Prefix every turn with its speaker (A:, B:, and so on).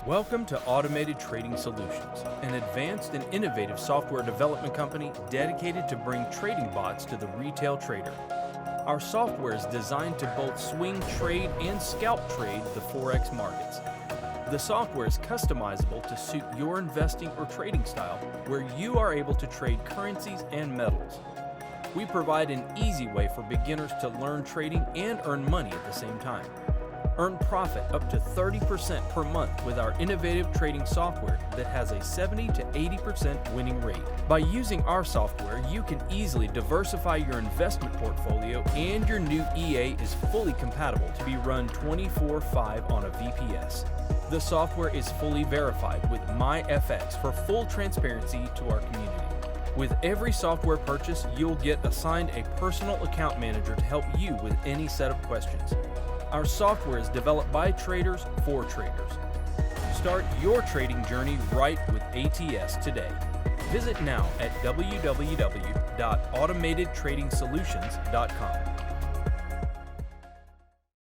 A: Welcome to Automated Trading Solutions, an advanced and innovative software development company dedicated to bring trading bots to the retail trader. Our software is designed to both swing trade and scalp trade the Forex markets. The software is customizable to suit your investing or trading style, where you are able to trade currencies and metals. We provide an easy way for beginners to learn trading and earn money at the same time. Earn profit up to 30% per month with our innovative trading software that has a 70 to 80% winning rate. By using our software, you can easily diversify your investment portfolio, and your new EA is fully compatible to be run 24/5 on a VPS. The software is fully verified with MyFX for full transparency to our community. With every software purchase, you'll get assigned a personal account manager to help you with any setup questions. Our software is developed by traders for traders. Start your trading journey right with ATS today. Visit now at www.automatedtradingsolutions.com.